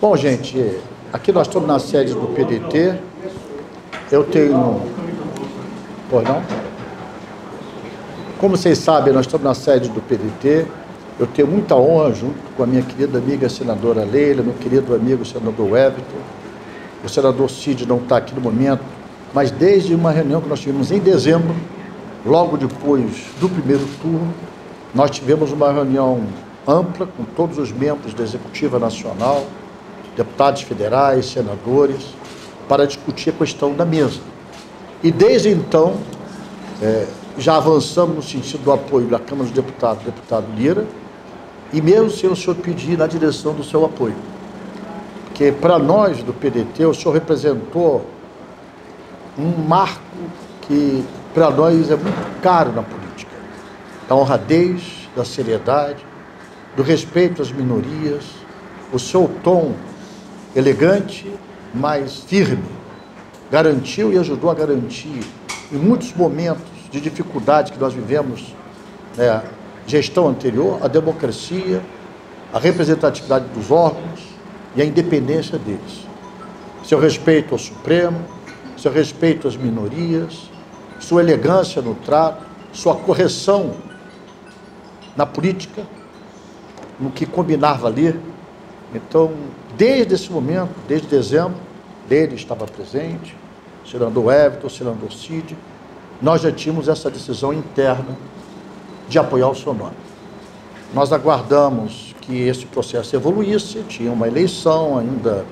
Bom, gente, aqui nós estamos na sede do PDT. Eu tenho... Pois não? Como vocês sabem, nós estamos na sede do PDT. Eu tenho muita honra, junto com a minha querida amiga senadora Leila, meu querido amigo senador Everton. O senador Cid não está aqui no momento, mas desde uma reunião que nós tivemos em dezembro, logo depois do primeiro turno, nós tivemos uma reunião ampla com todos os membros da Executiva Nacional, deputados federais, senadores, para discutir a questão da mesa. E desde então, já avançamos no sentido do apoio da Câmara dos Deputados, do deputado Lira, e mesmo sem o senhor pedir na direção do seu apoio. Porque para nós do PDT, o senhor representou um marco que para nós é muito caro na política, da honradez, da seriedade, do respeito às minorias, o seu tom elegante, mas firme, garantiu e ajudou a garantir, em muitos momentos de dificuldade que nós vivemos, gestão anterior, a democracia, a representatividade dos órgãos e a independência deles. Seu respeito ao Supremo, seu respeito às minorias, sua elegância no trato, sua correção na política, no que combinar valer. Então, desde esse momento, desde dezembro, ele estava presente, o senador Everton, o senador Cid, nós já tínhamos essa decisão interna de apoiar o seu nome. Nós aguardamos que esse processo evoluísse, tinha uma eleição ainda,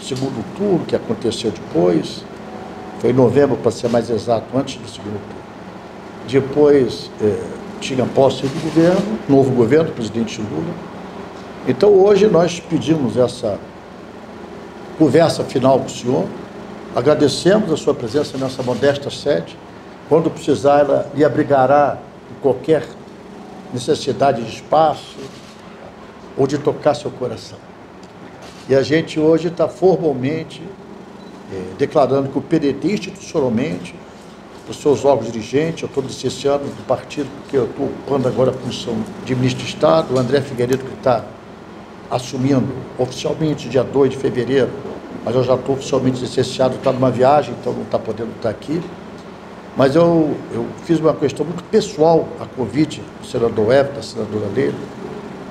segundo turno, que aconteceu depois, foi em novembro, para ser mais exato, antes do segundo turno. Depois, tinha posse do governo, novo governo, presidente Lula. Então, hoje nós pedimos essa conversa final com o senhor, agradecemos a sua presença nessa modesta sede. Quando precisar, ela lhe abrigará em qualquer necessidade de espaço ou de tocar seu coração. E a gente hoje está formalmente declarando que o PDT, institucionalmente, os seus órgãos dirigentes, eu estou licenciando do partido, porque eu estou ocupando agora a função de ministro de Estado, o André Figueiredo, que está assumindo oficialmente dia 2 de fevereiro, mas eu já estou oficialmente licenciado, está numa viagem, então não está podendo estar aqui. Mas eu fiz uma questão muito pessoal, a convite do senador Everton, da senadora Leila,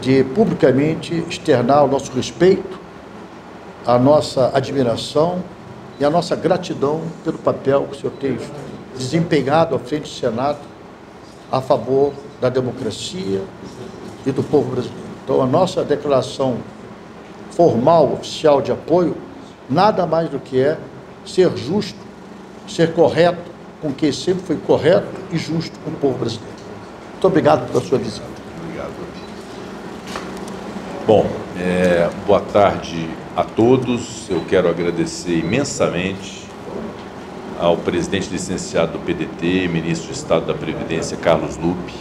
de publicamente externar o nosso respeito, a nossa admiração e a nossa gratidão pelo papel que o senhor tem desempenhado à frente do Senado a favor da democracia e do povo brasileiro. Então, a nossa declaração formal, oficial de apoio, nada mais do que é ser justo, ser correto com quem sempre foi correto e justo com o povo brasileiro. Muito obrigado pela sua visita. Obrigado. Bom, boa tarde a todos. Eu quero agradecer imensamente ao presidente licenciado do PDT, ministro de Estado da Previdência, Carlos Lupe,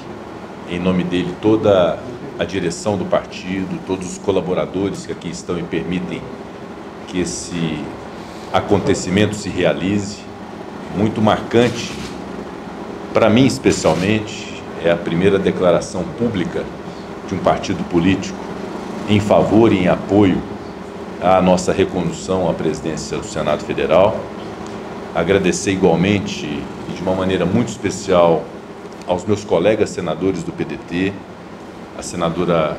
em nome dele toda a direção do partido, todos os colaboradores que aqui estão e permitem que esse acontecimento se realize. Muito marcante, para mim especialmente, é a primeira declaração pública de um partido político em favor e em apoio à nossa recondução à presidência do Senado Federal. Agradecer igualmente e de uma maneira muito especial aos meus colegas senadores do PDT, a senadora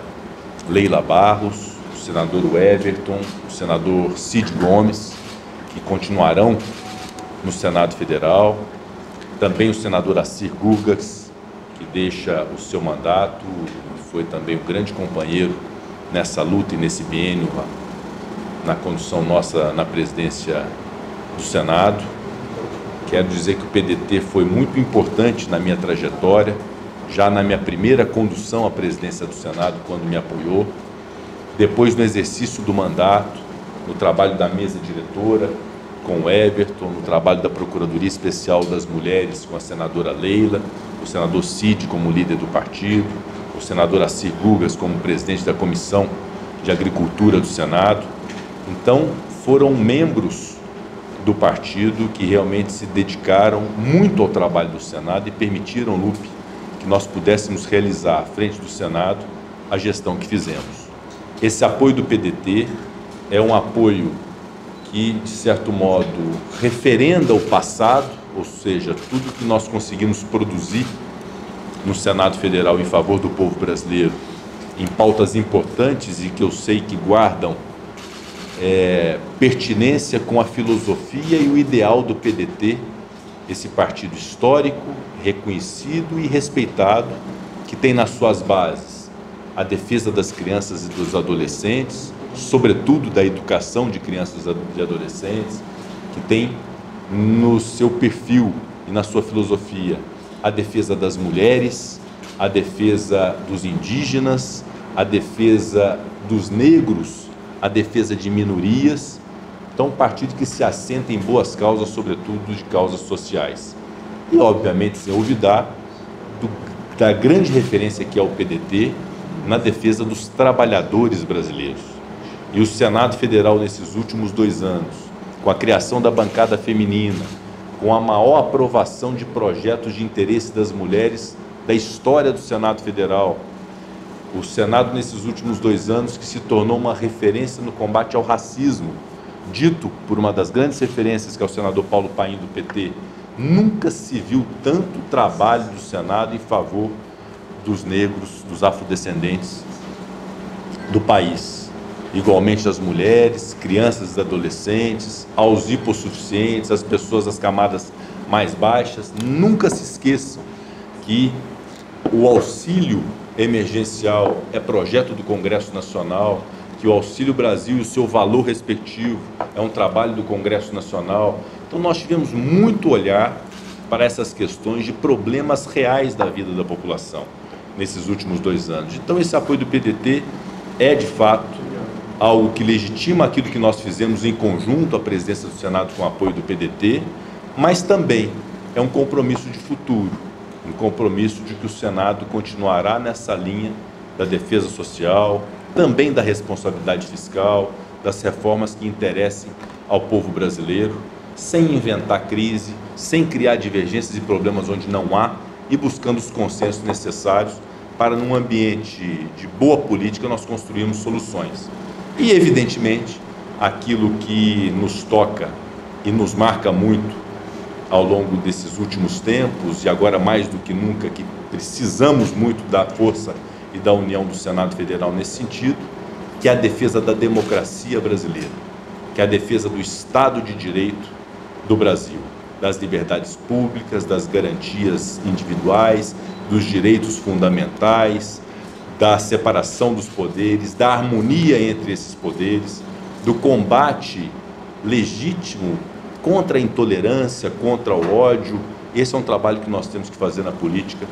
Leila Barros, o senador Everton, o senador Cid Gomes, que continuarão no Senado Federal, também o senador Assir Gurgas, que deixa o seu mandato, foi também um grande companheiro nessa luta e nesse biênio na condução nossa na presidência do Senado. Quero dizer que o PDT foi muito importante na minha trajetória, já na minha primeira condução à presidência do Senado, quando me apoiou, depois no exercício do mandato, no trabalho da mesa diretora, com o Everton, no trabalho da Procuradoria Especial das Mulheres, com a senadora Leila, o senador Cid como líder do partido, o senador Assir Gurgas como presidente da Comissão de Agricultura do Senado. Então, foram membros do partido que realmente se dedicaram muito ao trabalho do Senado e permitiram, Lupe, que nós pudéssemos realizar à frente do Senado a gestão que fizemos. Esse apoio do PDT é um apoio que, de certo modo, referenda o passado, ou seja, tudo que nós conseguimos produzir no Senado Federal em favor do povo brasileiro, em pautas importantes e que eu sei que guardam pertinência com a filosofia e o ideal do PDT, esse partido histórico, reconhecido e respeitado, que tem nas suas bases a defesa das crianças e dos adolescentes, sobretudo da educação de crianças e adolescentes, que tem no seu perfil e na sua filosofia a defesa das mulheres, a defesa dos indígenas, a defesa dos negros, a defesa de minorias. Então, um partido que se assenta em boas causas, sobretudo de causas sociais. E, obviamente, sem olvidar da grande referência que é o PDT na defesa dos trabalhadores brasileiros. E o Senado Federal, nesses últimos 2 anos, com a criação da bancada feminina, com a maior aprovação de projetos de interesse das mulheres da história do Senado Federal, o Senado, nesses últimos 2 anos, que se tornou uma referência no combate ao racismo, dito por uma das grandes referências, que é o senador Paulo Paim, do PT, nunca se viu tanto trabalho do Senado em favor dos negros, dos afrodescendentes do país. Igualmente as mulheres, crianças e adolescentes, aos hipossuficientes, as pessoas das camadas mais baixas. Nunca se esqueçam que o auxílio emergencial é projeto do Congresso Nacional, que o Auxílio Brasil e o seu valor respectivo é um trabalho do Congresso Nacional. Então nós tivemos muito olhar para essas questões de problemas reais da vida da população nesses últimos 2 anos. Então esse apoio do PDT é de fato algo que legitima aquilo que nós fizemos em conjunto, a presidência do Senado com o apoio do PDT, mas também é um compromisso de futuro, um compromisso de que o Senado continuará nessa linha da defesa social, também da responsabilidade fiscal, das reformas que interessem ao povo brasileiro, sem inventar crise, sem criar divergências e problemas onde não há, e buscando os consensos necessários para, num ambiente de boa política, nós construirmos soluções. E, evidentemente, aquilo que nos toca e nos marca muito ao longo desses últimos tempos, e agora mais do que nunca, que precisamos muito da força e da união do Senado Federal nesse sentido, que é a defesa da democracia brasileira, que é a defesa do Estado de Direito do Brasil, das liberdades públicas, das garantias individuais, dos direitos fundamentais, da separação dos poderes, da harmonia entre esses poderes, do combate legítimo contra a intolerância, contra o ódio. Esse é um trabalho que nós temos que fazer na política,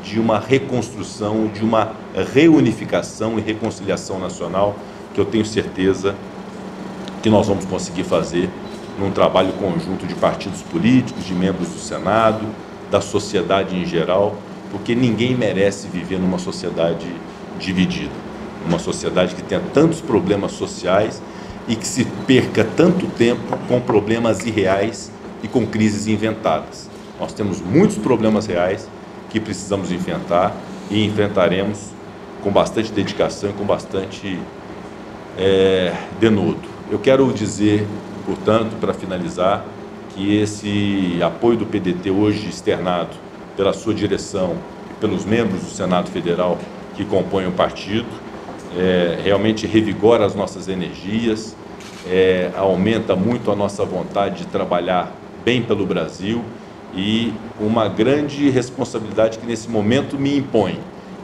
de uma reconstrução, de uma reunificação e reconciliação nacional, que eu tenho certeza que nós vamos conseguir fazer num trabalho conjunto de partidos políticos, de membros do Senado, da sociedade em geral, porque ninguém merece viver numa sociedade dividida, uma sociedade que tenha tantos problemas sociais e que se perca tanto tempo com problemas irreais e com crises inventadas. Nós temos muitos problemas reais que precisamos enfrentar e enfrentaremos com bastante dedicação e com bastante denodo. Eu quero dizer, portanto, para finalizar, que esse apoio do PDT hoje externado pela sua direção e pelos membros do Senado Federal que compõem o partido, realmente revigora as nossas energias, aumenta muito a nossa vontade de trabalhar bem pelo Brasil, e uma grande responsabilidade que nesse momento me impõe,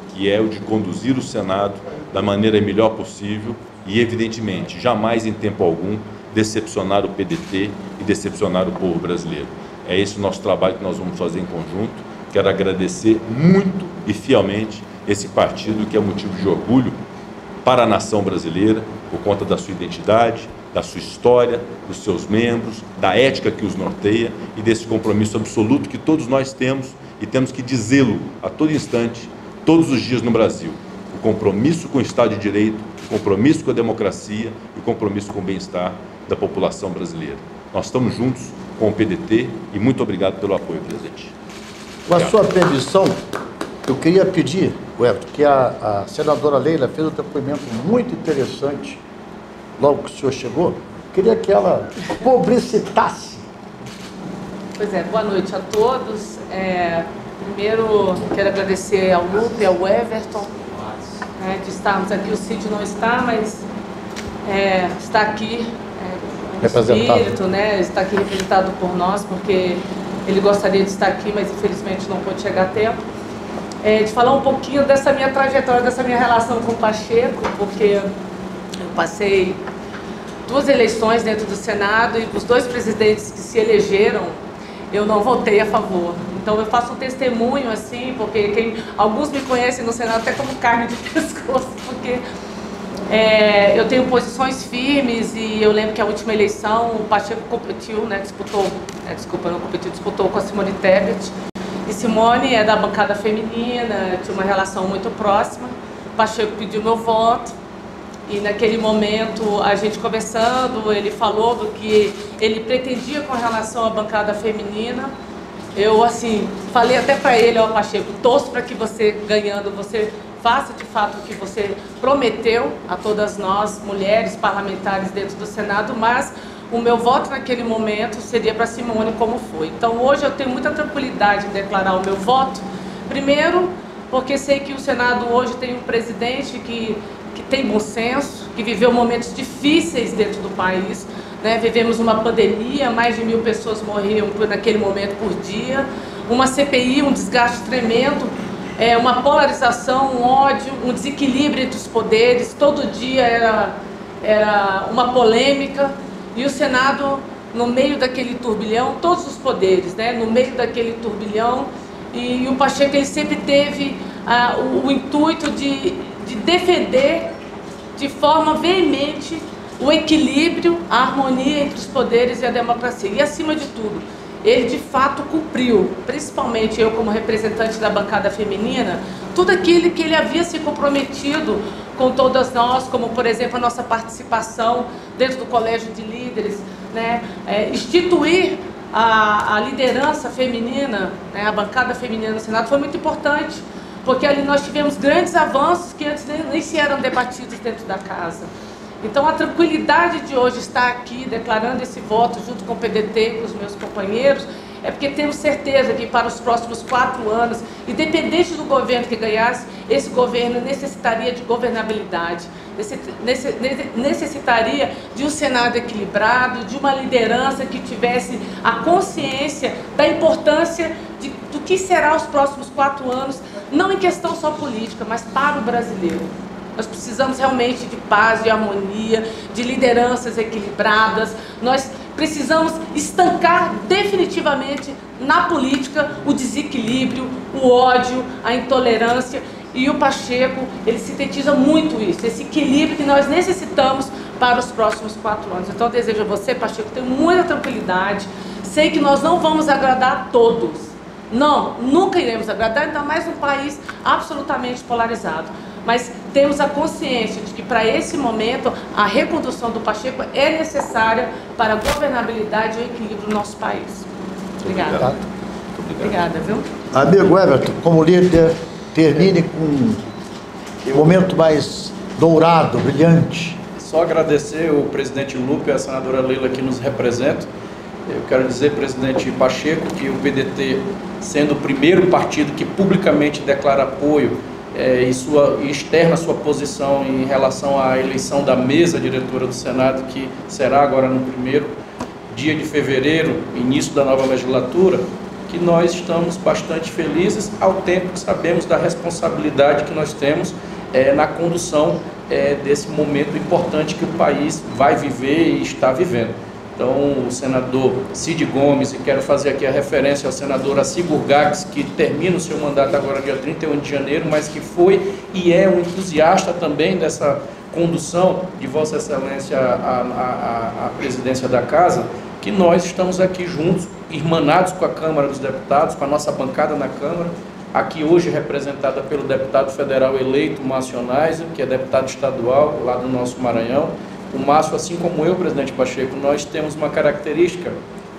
que é o de conduzir o Senado da maneira melhor possível e, evidentemente, jamais em tempo algum decepcionar o PDT e decepcionar o povo brasileiro. É esse o nosso trabalho que nós vamos fazer em conjunto. Quero agradecer muito e fielmente esse partido que é motivo de orgulho para a nação brasileira, por conta da sua identidade, da sua história, dos seus membros, da ética que os norteia e desse compromisso absoluto que todos nós temos e temos que dizê-lo a todo instante, todos os dias no Brasil. O compromisso com o Estado de Direito, o compromisso com a democracia e o compromisso com o bem-estar da população brasileira. Nós estamos juntos com o PDT e muito obrigado pelo apoio, presidente. Com a sua permissão, eu queria pedir, Everton, que a senadora Leila fez um depoimento muito interessante logo que o senhor chegou. Queria que ela publicitasse. Pois é, boa noite a todos. Primeiro, quero agradecer ao Lupe, ao Everton, de estarmos aqui. O Cid não está, mas está aqui representado. Espírito, está aqui representado por nós, porque ele gostaria de estar aqui, mas infelizmente não pôde chegar a tempo. De falar um pouquinho dessa minha trajetória, dessa minha relação com o Pacheco, porque eu passei 2 eleições dentro do Senado e os 2 presidentes que se elegeram, eu não votei a favor. Então eu faço um testemunho assim, porque alguns me conhecem no Senado até como carne de pescoço, porque eu tenho posições firmes e eu lembro que a última eleição o Pacheco competiu, disputou com a Simone Tebet. E Simone é da bancada feminina, tinha uma relação muito próxima. O Pacheco pediu meu voto e naquele momento, a gente conversando, ele falou do que ele pretendia com relação à bancada feminina. Eu, assim, falei até para ele, Pacheco, torço para que você, ganhando, você faça de fato o que você prometeu a todas nós, mulheres parlamentares dentro do Senado, mas o meu voto naquele momento seria para Simone, como foi. Então, hoje eu tenho muita tranquilidade em declarar o meu voto. Primeiro, porque sei que o Senado hoje tem um presidente que tem bom senso, que viveu momentos difíceis dentro do país. Vivemos uma pandemia, mais de 1000 pessoas morriam naquele momento por dia. Uma CPI, um desgaste tremendo, uma polarização, um ódio, um desequilíbrio entre os poderes. Todo dia era uma polêmica. E o Senado, no meio daquele turbilhão, todos os poderes, no meio daquele turbilhão, e o Pacheco ele sempre teve o intuito de defender de forma veemente o equilíbrio, a harmonia entre os poderes e a democracia. E, acima de tudo, ele de fato cumpriu, principalmente eu como representante da bancada feminina, tudo aquilo que ele havia se comprometido com todas nós, como, por exemplo, a nossa participação dentro do Colégio de Líderes, instituir a liderança feminina, a bancada feminina no Senado foi muito importante, porque ali nós tivemos grandes avanços que antes nem se eram debatidos dentro da casa. Então, a tranquilidade de hoje estar aqui declarando esse voto junto com o PDT, com os meus companheiros, é porque temos certeza que para os próximos 4 anos, independente do governo que ganhasse, esse governo necessitaria de governabilidade, necessitaria de um Senado equilibrado, de uma liderança que tivesse a consciência da importância do que será os próximos 4 anos, não em questão só política, mas para o brasileiro. Nós precisamos realmente de paz, de harmonia, de lideranças equilibradas. Nós precisamos estancar definitivamente na política o desequilíbrio, o ódio, a intolerância. E o Pacheco, ele sintetiza muito isso, esse equilíbrio que nós necessitamos para os próximos 4 anos. Então, eu desejo a você, Pacheco, ter muita tranquilidade. Sei que nós não vamos agradar a todos. Não, nunca iremos agradar, ainda mais num país absolutamente polarizado. Mas temos a consciência de que, para esse momento, a recondução do Pacheco é necessária para a governabilidade e o equilíbrio do nosso país. Obrigada. Obrigada, viu? Amigo Everton, como líder, termine com um momento mais dourado, brilhante. Só agradecer o presidente Lupe e a senadora Leila que nos representam. Eu quero dizer, presidente Pacheco, que o PDT, sendo o primeiro partido que publicamente declara apoio e externa sua posição em relação à eleição da mesa diretora do Senado, que será agora no 1º dia de fevereiro, início da nova legislatura, que nós estamos bastante felizes, ao tempo que sabemos da responsabilidade que nós temos na condução desse momento importante que o país vai viver e está vivendo. Então, o senador Cid Gomes, e quero fazer aqui a referência ao senador Assi Gurgax, que termina o seu mandato agora dia 31 de janeiro, mas que foi e é um entusiasta também dessa condução de Vossa Excelência à presidência da Casa, que nós estamos aqui juntos, irmanados com a Câmara dos Deputados, com a nossa bancada na Câmara, aqui hoje representada pelo deputado federal eleito, Márcio Onaiza, que é deputado estadual lá do nosso Maranhão. O Márcio, assim como eu, presidente Pacheco, nós temos uma característica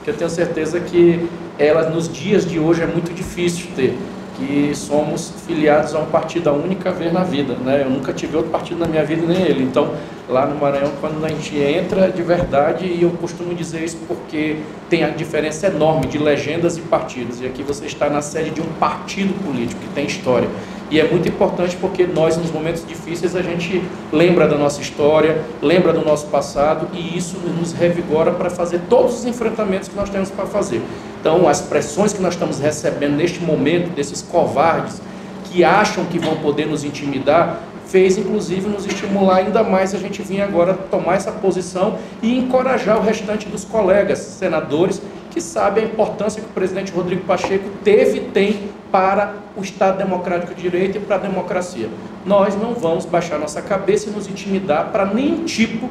que eu tenho certeza que ela nos dias de hoje é muito difícil ter, que somos filiados a um partido a única vez na vida, né? Eu nunca tive outro partido na minha vida, nem ele. Então, lá no Maranhão, quando a gente entra de verdade, e eu costumo dizer isso porque tem a diferença enorme de legendas e partidos. E aqui você está na sede de um partido político que tem história. E é muito importante porque nós, nos momentos difíceis, a gente lembra da nossa história, lembra do nosso passado, e isso nos revigora para fazer todos os enfrentamentos que nós temos para fazer. Então, as pressões que nós estamos recebendo neste momento, desses covardes que acham que vão poder nos intimidar, fez, inclusive, nos estimular ainda mais a gente vir agora tomar essa posição e encorajar o restante dos colegas senadores que sabem a importância que o presidente Rodrigo Pacheco teve e tem para o Estado Democrático de Direito e para a democracia. Nós não vamos baixar nossa cabeça e nos intimidar para nenhum tipo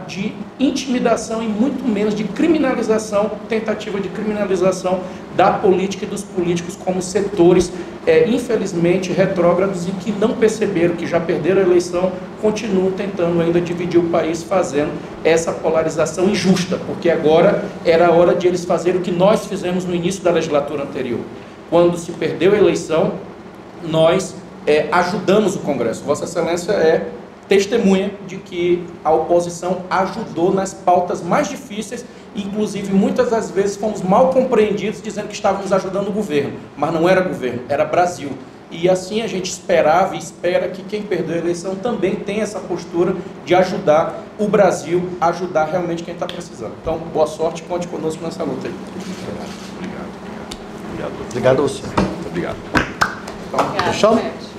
de intimidação e muito menos de criminalização, tentativa de criminalização da política e dos políticos como setores, infelizmente, retrógrados e que não perceberam que já perderam a eleição, continuam tentando ainda dividir o país, fazendo essa polarização injusta, porque agora era a hora de eles fazerem o que nós fizemos no início da legislatura anterior. Quando se perdeu a eleição, nós ajudamos o Congresso. Vossa Excelência é testemunha de que a oposição ajudou nas pautas mais difíceis, inclusive muitas das vezes fomos mal compreendidos dizendo que estávamos ajudando o governo, mas não era governo, era Brasil. E assim a gente esperava e espera que quem perdeu a eleição também tenha essa postura de ajudar o Brasil, ajudar realmente quem está precisando. Então, boa sorte, conte conosco nessa luta aí. Obrigado. Obrigado a você. Obrigado. Fechamos?